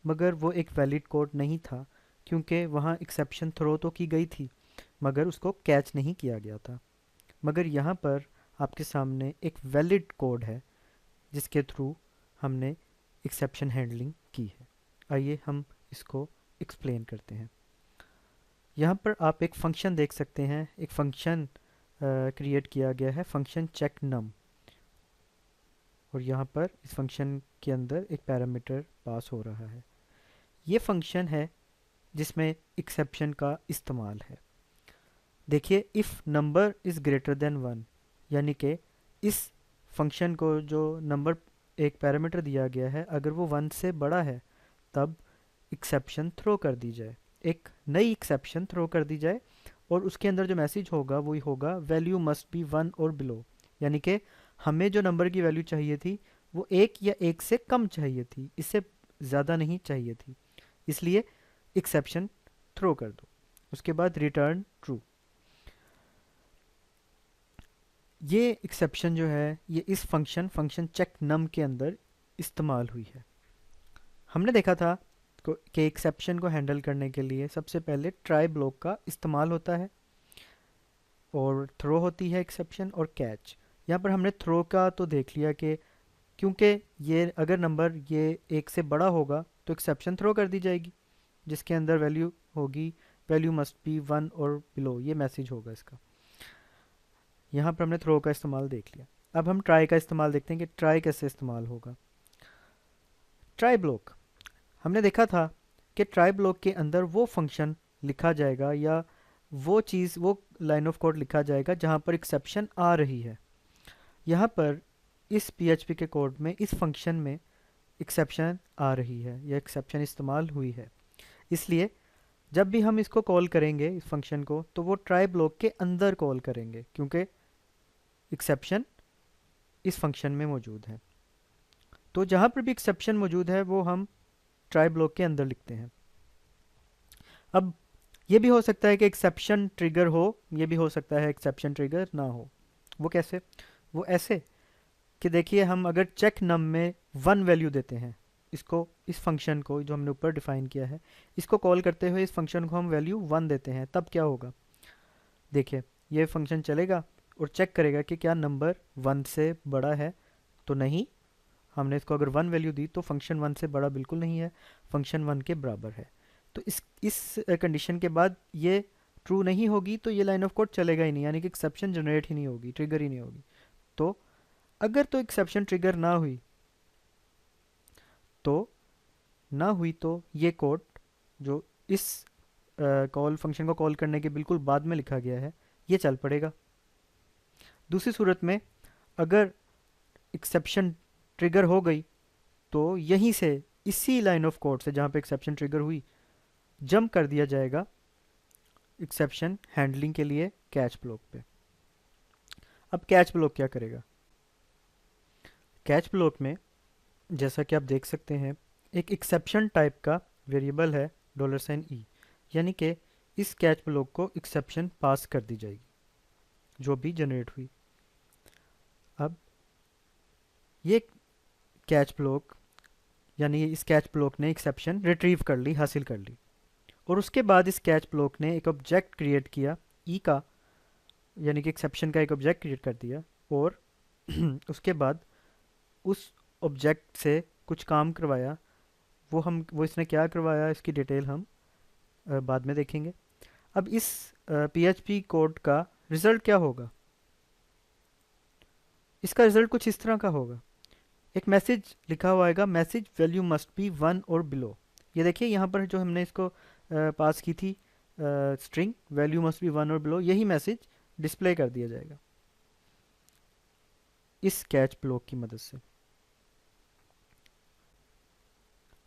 मगर वो एक वैलिड कोड नहीं था, क्योंकि वहाँ एक्सेप्शन थ्रो तो की गई थी मगर उसको कैच नहीं किया गया था। मगर यहाँ पर आपके सामने एक वैलिड कोड है जिसके थ्रू हमने एक्सेप्शन हैंडलिंग की है। आइए हम इसको एक्सप्लेन करते हैं। यहाँ पर आप एक फंक्शन देख सकते हैं, एक फंक्शन क्रिएट किया गया है, फंक्शन चेक नम। और यहाँ पर इस फंक्शन के अंदर एक पैरामीटर पास हो रहा है। ये फंक्शन है जिसमें एक्सेप्शन का इस्तेमाल है। देखिए, if number is greater than one, यानी कि इस फंक्शन को जो नंबर एक पैरामीटर दिया गया है, अगर वो वन से बड़ा है तब एक्सेप्शन थ्रो कर दी जाए, एक नई एक्सेप्शन थ्रो कर दी जाए। और उसके अंदर जो मैसेज होगा वही होगा वैल्यू मस्ट बी वन और बिलो, यानी कि हमें जो नंबर की वैल्यू चाहिए थी वो एक या एक से कम चाहिए थी, इससे ज़्यादा नहीं चाहिए थी, इसलिए एक्सेप्शन थ्रो कर दो। उसके बाद रिटर्न ट्रू। ये एक्सेप्शन जो है ये इस फंक्शन चेक नम के अंदर इस्तेमाल हुई है। हमने देखा था कि एक्सेप्शन को हैंडल करने के लिए सबसे पहले ट्राई ब्लॉक का इस्तेमाल होता है और थ्रो होती है एक्सेप्शन और कैच। यहाँ पर हमने थ्रो का तो देख लिया कि क्योंकि ये अगर नंबर ये एक से बड़ा होगा तो एक्सेप्शन थ्रो कर दी जाएगी, जिसके अंदर वैल्यू होगी वैल्यू मस्ट बी वन और बिलो, ये मैसेज होगा इसका। यहाँ पर हमने थ्रो का इस्तेमाल देख लिया। अब हम ट्राई का इस्तेमाल देखते हैं कि ट्राई कैसे इस्तेमाल होगा। ट्राई ब्लॉक हमने देखा था कि ट्राई ब्लॉक के अंदर वो फंक्शन लिखा जाएगा या वो चीज़, वो लाइन ऑफ कोड लिखा जाएगा जहाँ पर एक्सेप्शन आ रही है। यहाँ पर इस पीएचपी के कोड में इस फंक्शन में एक्सेप्शन आ रही है या एक्सेप्शन इस्तेमाल हुई है, इसलिए जब भी हम इसको कॉल करेंगे इस फंक्शन को तो वो ट्राई ब्लॉक के अंदर कॉल करेंगे, क्योंकि एक्सेप्शन इस फंक्शन में मौजूद है। तो जहाँ पर भी एक्सेप्शन मौजूद है वो हम ट्राई ब्लॉक के अंदर लिखते हैं। अब ये भी हो सकता है कि एक्सेप्शन ट्रिगर हो, ये भी हो सकता है एक्सेप्शन ट्रिगर ना हो। वो कैसे? वो ऐसे कि देखिए, हम अगर चेक नम में वन वैल्यू देते हैं, इसको, इस फंक्शन को जो हमने ऊपर डिफाइन किया है, इसको कॉल करते हुए इस फंक्शन को हम वैल्यू वन देते हैं, तब क्या होगा? देखिए, ये फंक्शन चलेगा और चेक करेगा कि क्या नंबर वन से बड़ा है, तो नहीं। हमने इसको अगर वन वैल्यू दी तो फंक्शन वन से बड़ा बिल्कुल नहीं है, फंक्शन वन के बराबर है। तो इस कंडीशन के बाद ये ट्रू नहीं होगी तो ये लाइन ऑफ कोड चलेगा ही नहीं, यानी कि एक्सेप्शन जनरेट ही नहीं होगी, ट्रिगर ही नहीं होगी। तो अगर तो एक्सेप्शन ट्रिगर तो ना हुई तो ये कोड जो इस कॉल फंक्शन को कॉल करने के बिल्कुल बाद में लिखा गया है ये चल पड़ेगा। दूसरी सूरत में अगर एक्सेप्शन ट्रिगर हो गई तो यहीं से, इसी लाइन ऑफ कोड से जहाँ पे एक्सेप्शन ट्रिगर हुई, जंप कर दिया जाएगा एक्सेप्शन हैंडलिंग के लिए कैच ब्लॉक पे। अब कैच ब्लॉक क्या करेगा? कैच ब्लॉक में जैसा कि आप देख सकते हैं एक एक्सेप्शन टाइप का वेरिएबल है $e, यानी कि इस कैच ब्लॉक को एक्सेप्शन पास कर दी जाएगी जो भी जनरेट हुई। अब ये कैच ब्लॉक, यानी इस कैच ब्लॉक ने एक्सेप्शन रिट्रीव कर ली, हासिल कर ली, और उसके बाद इस कैच ब्लॉक ने एक ऑब्जेक्ट क्रिएट किया ई का, यानी कि एक्सेप्शन का एक ऑब्जेक्ट क्रिएट कर दिया, और उसके बाद उस ऑब्जेक्ट से कुछ काम करवाया। वो इसने क्या करवाया इसकी डिटेल हम बाद में देखेंगे। अब इस पीएचपी कोड का रिजल्ट क्या होगा? इसका रिजल्ट कुछ इस तरह का होगा, एक मैसेज लिखा हुआ आएगा, message value must be one और बिलो। ये देखिए यहाँ पर जो हमने इसको पास की थी string value must be one और बिलो, यही मैसेज डिस्प्ले कर दिया जाएगा इस कैच ब्लॉक की मदद से।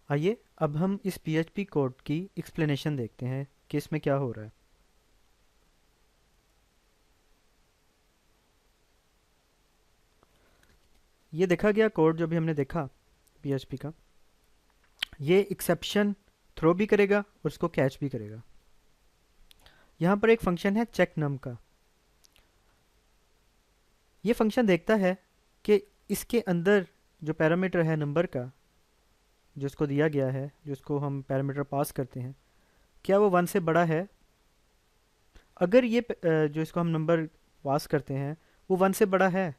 आइए अब हम इस पीएचपी कोड की एक्सप्लेनेशन देखते हैं कि इसमें क्या हो रहा है। ये देखा गया कोड जो भी हमने देखा पीएचपी का, ये एक्सेप्शन थ्रो भी करेगा और उसको कैच भी करेगा। यहाँ पर एक फंक्शन है चेक नम का। ये फंक्शन देखता है कि इसके अंदर जो पैरामीटर है नंबर का, जो इसको दिया गया है, जो इसको हम पैरामीटर पास करते हैं, क्या वो 1 से बड़ा है? अगर ये जो इसको हम नंबर पास करते हैं वो 1 से बड़ा है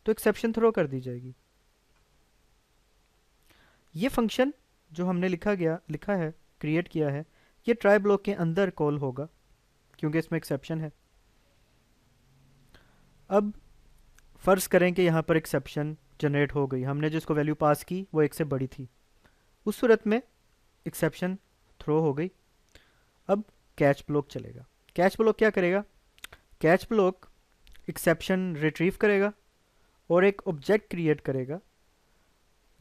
तो एक्सेप्शन थ्रो कर दी जाएगी। ये फंक्शन जो हमने लिखा है, क्रिएट किया है, ये ट्राई ब्लॉक के अंदर कॉल होगा क्योंकि इसमें एक्सेप्शन है। अब फ़र्ज़ करें कि यहाँ पर एक्सेप्शन जनरेट हो गई, हमने जिसको वैल्यू पास की वो 1 से बड़ी थी, उस सूरत में एक्सेप्शन थ्रो हो गई। अब कैच ब्लॉक चलेगा। कैच ब्लॉक क्या करेगा? कैच ब्लॉक एक्सेप्शन रिट्रीव करेगा और एक ऑब्जेक्ट क्रिएट करेगा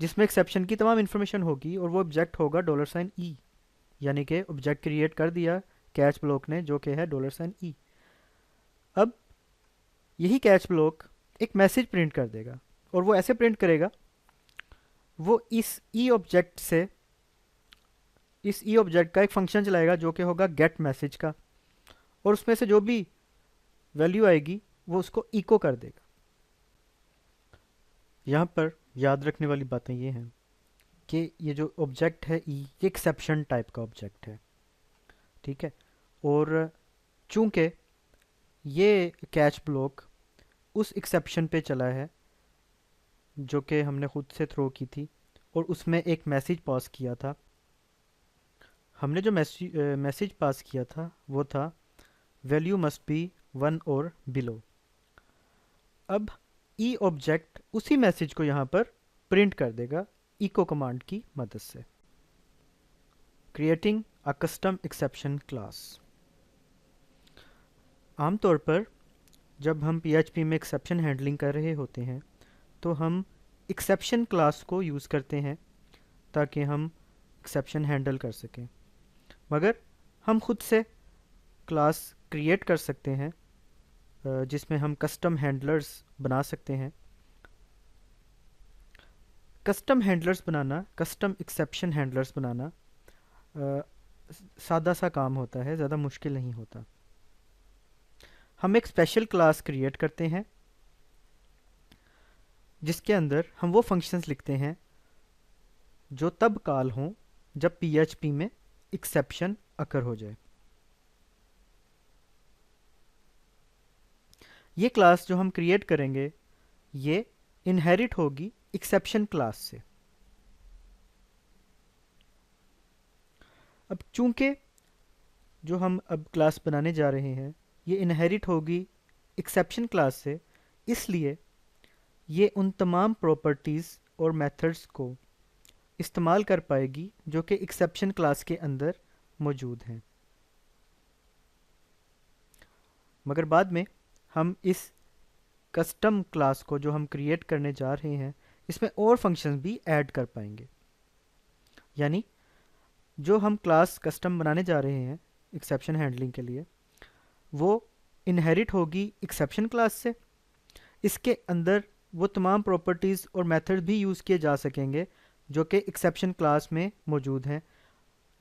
जिसमें एक्सेप्शन की तमाम इन्फॉर्मेशन होगी, और वो ऑब्जेक्ट होगा $ई। यानी कि ऑब्जेक्ट क्रिएट कर दिया कैच ब्लॉक ने, जो कि है $ई। अब यही कैच ब्लॉक एक मैसेज प्रिंट कर देगा, और वो ऐसे प्रिंट करेगा, वो इस ई ऑब्जेक्ट का एक फंक्शन चलाएगा जो कि होगा गेट मैसेज का, और उसमें से जो भी वैल्यू आएगी वो उसको इको कर देगा। यहाँ पर याद रखने वाली बातें ये हैं कि ये जो ऑब्जेक्ट है ई, ये एक्सेप्शन टाइप का ऑब्जेक्ट है, ठीक है। और चूंकि ये कैच ब्लॉक उस एक्सेप्शन पे चला है जो कि हमने खुद से थ्रो की थी, और उसमें एक मैसेज पास किया था, हमने जो मैसेज पास किया था वो था वैल्यू मस्ट बी 1 और बिलो। अब ई ऑब्जेक्ट उसी मैसेज को यहाँ पर प्रिंट कर देगा इको कमांड की मदद से। Creating a custom exception class. आमतौर पर जब हम PHP में एक्सेप्शन हैंडलिंग कर रहे होते हैं तो हम एक्सेप्शन क्लास को यूज़ करते हैं ताकि हम एक्सेप्शन हैंडल कर सकें, मगर हम खुद से क्लास क्रिएट कर सकते हैं जिसमें हम कस्टम हैंडलर्स बना सकते हैं। कस्टम हैंडलर्स बनाना, कस्टम एक्सेप्शन हैंडलर्स बनाना सादा सा काम होता है, ज़्यादा मुश्किल नहीं होता। हम एक स्पेशल क्लास क्रिएट करते हैं जिसके अंदर हम वो फंक्शंस लिखते हैं जो तब कॉल हों जब PHP में एक्सेप्शन अकर हो जाए। ये क्लास जो हम क्रिएट करेंगे ये इनहेरिट होगी एक्सेप्शन क्लास से। अब चूंकि जो हम अब क्लास बनाने जा रहे हैं ये इनहेरिट होगी एक्सेप्शन क्लास से, इसलिए ये उन तमाम प्रॉपर्टीज़ और मेथड्स को इस्तेमाल कर पाएगी जो कि एक्सेप्शन क्लास के अंदर मौजूद हैं। मगर बाद में हम इस कस्टम क्लास को जो हम क्रिएट करने जा रहे हैं इसमें और फंक्शंस भी ऐड कर पाएंगे। यानी जो हम क्लास कस्टम बनाने जा रहे हैं एक्सेप्शन हैंडलिंग के लिए वो इनहेरिट होगी एक्सेप्शन क्लास से। इसके अंदर वो तमाम प्रॉपर्टीज़ और मेथड भी यूज़ किए जा सकेंगे जो कि एक्सेप्शन क्लास में मौजूद हैं।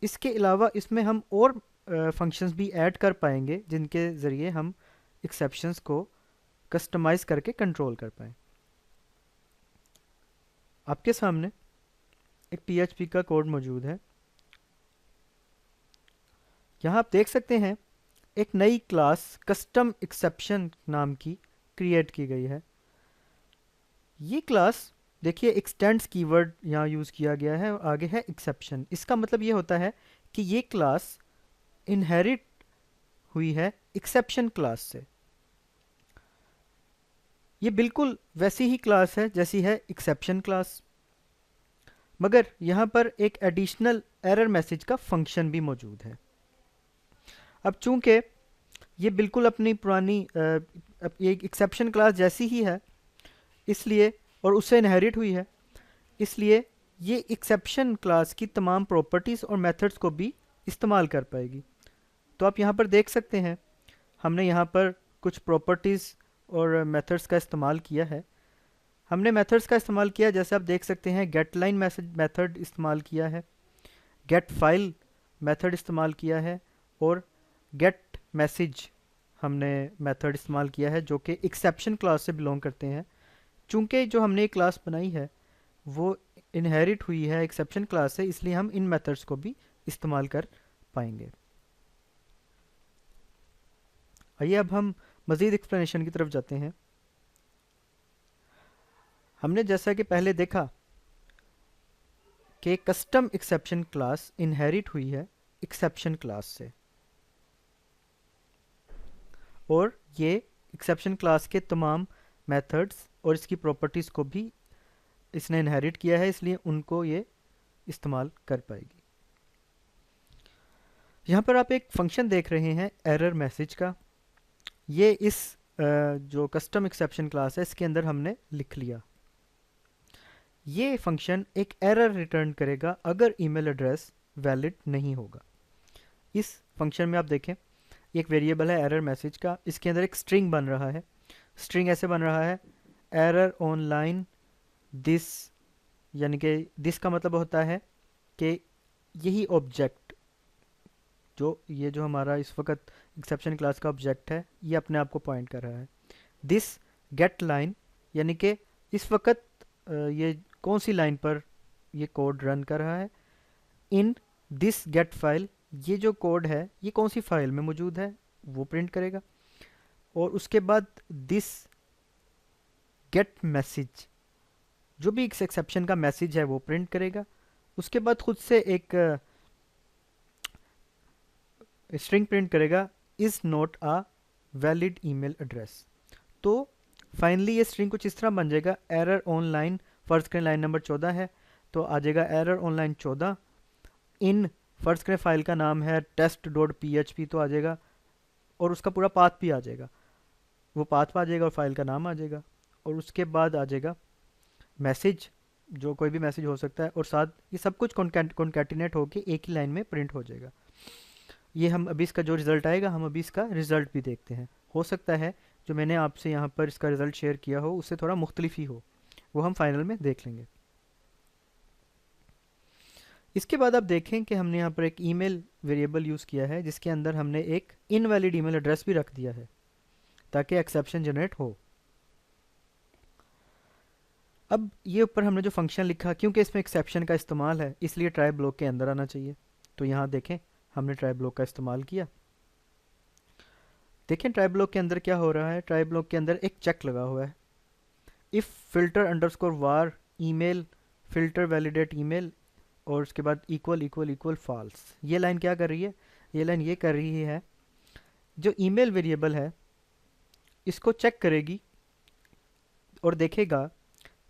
इसके अलावा इसमें हम और फंक्शंस भी ऐड कर पाएंगे जिनके ज़रिए हम एक्सेप्शंस को कस्टमाइज़ करके कंट्रोल कर पाएँ। आपके सामने एक PHP का कोड मौजूद है। यहाँ आप देख सकते हैं एक नई क्लास कस्टम एक्सेप्शन नाम की क्रिएट की गई है। ये क्लास देखिए एक्सटेंड्स कीवर्ड यहाँ यूज़ किया गया है और आगे है एक्सेप्शन। इसका मतलब ये होता है कि ये क्लास इनहेरिट हुई है एक्सेप्शन क्लास से। ये बिल्कुल वैसी ही क्लास है जैसी है एक्सेप्शन क्लास, मगर यहाँ पर एक एडिशनल एरर मैसेज का फंक्शन भी मौजूद है। अब चूंकि ये बिल्कुल अपनी पुरानी ये एक्सेप्शन क्लास जैसी ही है इसलिए, और उससे इनहेरिट हुई है, इसलिए ये एक्सेप्शन क्लास की तमाम प्रॉपर्टीज़ और मेथड्स को भी इस्तेमाल कर पाएगी। तो आप यहाँ पर देख सकते हैं हमने यहाँ पर कुछ प्रॉपर्टीज़ और मेथड्स का इस्तेमाल किया है। हमने मेथड्स का इस्तेमाल किया, जैसे आप देख सकते हैं गेट लाइन मैसेज मेथड इस्तेमाल किया है, गेट फाइल मेथड इस्तेमाल किया है, और गेट मैसेज हमने मेथड इस्तेमाल किया है जो कि एक्सेप्शन क्लास से बिलोंग करते हैं। चूंकि जो हमने एक क्लास बनाई है वो इनहेरिट हुई है एक्सेप्शन क्लास से, इसलिए हम इन मेथड्स को भी इस्तेमाल कर पाएंगे। आइए अब हम मज़ीद एक्सप्लेनेशन की तरफ जाते हैं। हमने जैसा कि पहले देखा कि कस्टम एक्सेप्शन क्लास इनहेरिट हुई है एक्सेप्शन क्लास से, और ये एक्सेप्शन क्लास के तमाम मेथड्स और इसकी प्रॉपर्टीज़ को भी इसने इनहेरिट किया है, इसलिए उनको ये इस्तेमाल कर पाएगी। यहाँ पर आप एक फंक्शन देख रहे हैं एरर मैसेज का। ये इस जो कस्टम एक्सेप्शन क्लास है इसके अंदर हमने लिख लिया। ये फंक्शन एक एरर रिटर्न करेगा अगर ईमेल एड्रेस वैलिड नहीं होगा। इस फंक्शन में आप देखें, एक वेरिएबल है एरर मैसेज का, इसके अंदर एक स्ट्रिंग बन रहा है। स्ट्रिंग ऐसे बन रहा है, एरर ऑनलाइन दिस, यानी कि दिस का मतलब होता है कि यही ऑब्जेक्ट ये जो हमारा इस वक्त एक्सेप्शन क्लास का ऑब्जेक्ट है, ये अपने आप को पॉइंट कर रहा है। दिस गेट लाइन, यानी कि इस वक्त ये कौन सी लाइन पर ये कोड रन कर रहा है। इन दिस गेट फाइल, ये जो कोड है ये कौन सी फाइल में मौजूद है वो प्रिंट करेगा। और उसके बाद दिस गेट मैसेज, जो भी इस एक्सेप्शन का मैसेज है वो प्रिंट करेगा। उसके बाद खुद से एक स्ट्रिंग प्रिंट करेगा, is not a valid email address. तो फाइनली ये स्ट्रिंग कुछ इस तरह बन जाएगा, एरर ऑनलाइन, फर्ज करें लाइन नंबर 14 है तो आ जाएगा एरर ऑनलाइन 14, इन फर्ज करें फाइल का नाम है test.php तो आ जाएगा, और उसका पूरा पाथ भी आ जाएगा, वो पाथ आ जाएगा और फाइल का नाम आ जाएगा। और उसके बाद आ जाएगा मैसेज, जो कोई भी मैसेज हो सकता है, और साथ ये सब कुछ कॉन्कैटिनेट होके एक ही लाइन में प्रिंट हो जाएगा। ये हम अभी इसका जो रिज़ल्ट आएगा, हम अभी इसका रिज़ल्ट भी देखते हैं। हो सकता है जो मैंने आपसे यहाँ पर इसका रिज़ल्ट शेयर किया हो उससे थोड़ा मुख्तलिफ ही हो, वो हम फाइनल में देख लेंगे। इसके बाद आप देखें कि हमने यहाँ पर एक ईमेल वेरिएबल यूज़ किया है जिसके अंदर हमने एक इनवैलिड ईमेल एड्रेस भी रख दिया है ताकि एक्सेप्शन जनरेट हो। अब ये ऊपर हमने जो फंक्शन लिखा, क्योंकि इसमें एक्सेप्शन का इस्तेमाल है इसलिए ट्राई ब्लॉक के अंदर आना चाहिए। तो यहाँ देखें हमने ट्राई ब्लॉक का इस्तेमाल किया। देखें ट्राई ब्लॉक के अंदर क्या हो रहा है, ट्राई ब्लॉक के अंदर एक चेक लगा हुआ है, if filter underscore war email filter validate email, और उसके बाद इक्वल इक्वल इक्वल फॉल्स। ये लाइन क्या कर रही है, ये लाइन ये कर रही है जो ईमेल वेरिएबल है इसको चेक करेगी और देखेगा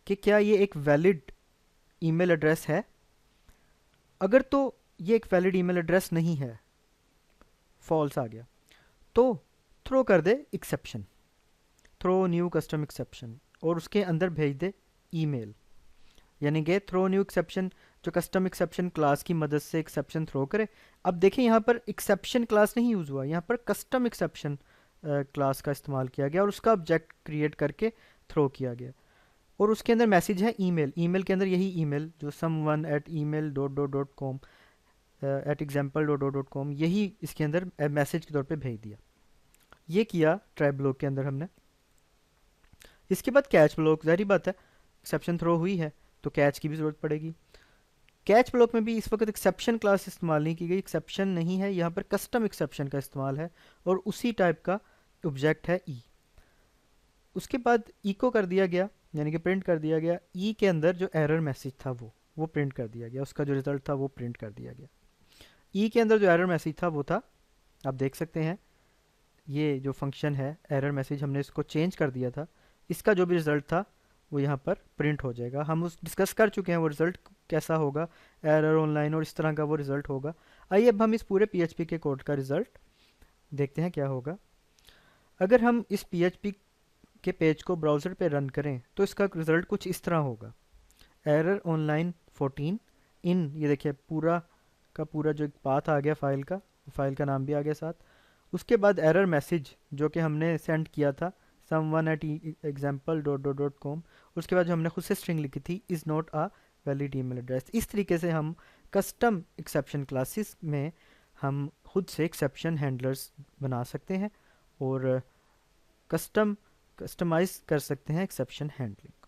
कि क्या ये एक वैलिड ईमेल एड्रेस है। अगर तो ये एक वैलिड ईमेल एड्रेस नहीं है, फॉल्स आ गया, तो थ्रो कर दे exception, throw new custom exception, और उसके अंदर भेज दे ईमेल, यानी कि थ्रो न्यू एक्सेप्शन जो कस्टम एक्सेप्शन क्लास की मदद से एक्सेप्शन थ्रो करे। अब देखें यहाँ पर एक्सेप्शन क्लास नहीं यूज़ हुआ, यहाँ पर कस्टम एक्सेप्शन क्लास का इस्तेमाल किया गया और उसका ऑब्जेक्ट क्रिएट करके थ्रो किया गया। और उसके अंदर मैसेज है ईमेल, ईमेल के अंदर यही ईमेल जो someone@email.com @example.com, यही इसके अंदर मैसेज के तौर पे भेज दिया। ये किया ट्राई ब्लॉक के अंदर हमने। इसके बाद कैच ब्लॉक, जाहिर बात है एक्सेप्शन थ्रो हुई है तो कैच की भी ज़रूरत पड़ेगी। कैच ब्लॉक में भी इस वक्त एक्सेप्शन क्लास इस्तेमाल नहीं की गई, एक्सेप्शन नहीं है, यहाँ पर कस्टम एक्सेप्शन का इस्तेमाल है और उसी टाइप का ऑब्जेक्ट है ई। उसके बाद ई को कर दिया गया, यानी कि प्रिंट कर दिया गया। ई के अंदर जो एरर मैसेज था वो प्रिंट कर दिया गया, उसका जो रिज़ल्ट था वो प्रिंट कर दिया गया। ई के अंदर जो एरर मैसेज था वो था, आप देख सकते हैं ये जो फंक्शन है एरर मैसेज, हमने इसको चेंज कर दिया था, इसका जो भी रिज़ल्ट था वो यहाँ पर प्रिंट हो जाएगा। हम उस डिस्कस कर चुके हैं वो रिज़ल्ट कैसा होगा, एरर ऑनलाइन और इस तरह का वो रिज़ल्ट होगा। आइए अब हम इस पूरे पीएचपी के कोड का रिज़ल्ट देखते हैं क्या होगा। अगर हम इस पीएचपी के पेज को ब्राउज़र पे रन करें तो इसका रिज़ल्ट कुछ इस तरह होगा, एरर ऑनलाइन 14 इन, ये देखिए पूरा का पूरा जो एक पाथ आ गया फाइल का नाम भी आ गया साथ। उसके बाद एरर मैसेज जो कि हमने सेंड किया था someone@example.com, उसके बाद जो हमने खुद से स्ट्रिंग लिखी थी is not a valid email address. इस तरीके से हम कस्टम एक्सेप्शन क्लासेस में हम खुद से एक्सेप्शन हैंडलर्स बना सकते हैं और कस्टमाइज कर सकते हैं एक्सेप्शन हैंडलिंग।